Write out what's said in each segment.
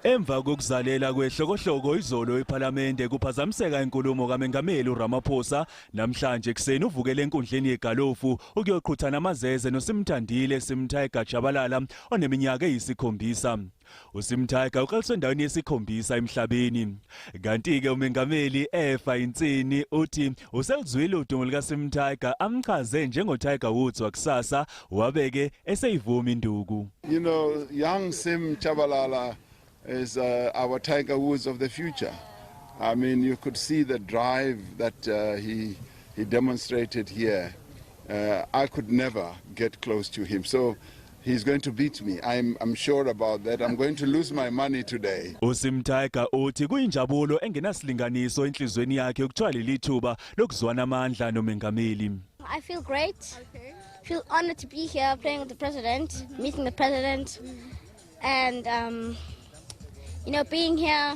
Emva kokuzalela kwehlokohloko izolo eParliament kuphazamiseka inkulumo kaMengameli uRamaphosa namhlanje ekseni uvukele enkundleni yeGalofu ukuyoqhuthana amazeze noSimthandile SimTiger Tshabalala oneminyaka eyisikhombisa. uSimTiger uqaliswe endaweni yesikhombisa emhlabeni. Kanti ke uMengameli efa insini uthi uselizwile udumo lika SimTiger amchaze njengoTiger Woods wakusasa wabeke eseyivuma induku. You know, young Sim Tshabalala is our Tiger Woods of the future. I mean, you could see the drive that he demonstrated here. I could never get close to him, so he's going to beat me. I'm sure about that. I'm going to lose my money today. uSimTiger uthi kuyinjabulo engenasilinganiso enhlizweni yakhe ukuthola lelithuba lokuzwana amandla noMengameli. I feel great. Feel honored to be here playing with the president, meeting the president, and you know, being here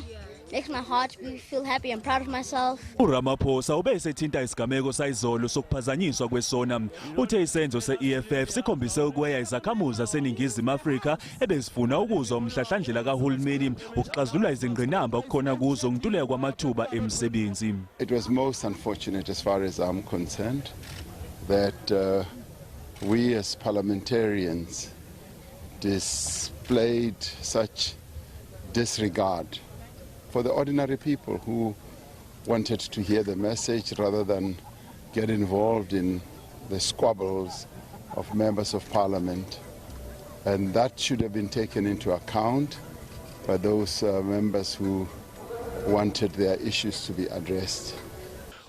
makes my heart feel happy and proud of myself. uRamaphosa ubesethinta isigameko sayizolo sokuphazanyiswa kwesona. Uthe isenzo seEFF sikhombise ukweya izakhamuzi zaseNingizimu Afrika ebezifuna ukuzwa umhlahlandlela kahulumeni ukuxazulula izingqinamba okukhona kuzo ngintuleka kwamathuba emsebenzi. It was most unfortunate as far as I'm concerned that we as parliamentarians displayed such disregard for the ordinary people who wanted to hear the message rather than get involved in the squabbles of members of parliament. And that should have been taken into account by those members who wanted their issues to be addressed.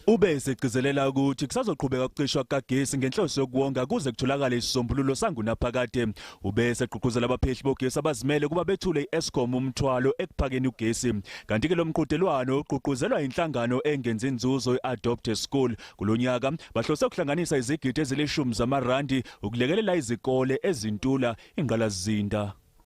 Ubesegcizelela ukuthi kusazoqhubeka ukucishwa kagesi ngenhloso yokuwonga kuze kutholakale isisombululo sangunaphakade. Ubesegqugquzela abaphehli bogesi abazimele kuba bethule iEskom umthwalo ekuphakeni ugesi. Kanti ke Lomqhudelwano uqhuqhuzelwa inhlangano engenza inzuzo eAdopt school kulonyaka bahlose ukuhlanganisa izigidi ezilishumi zamarandi ukulekelela izikole ezintula ingqalazinda.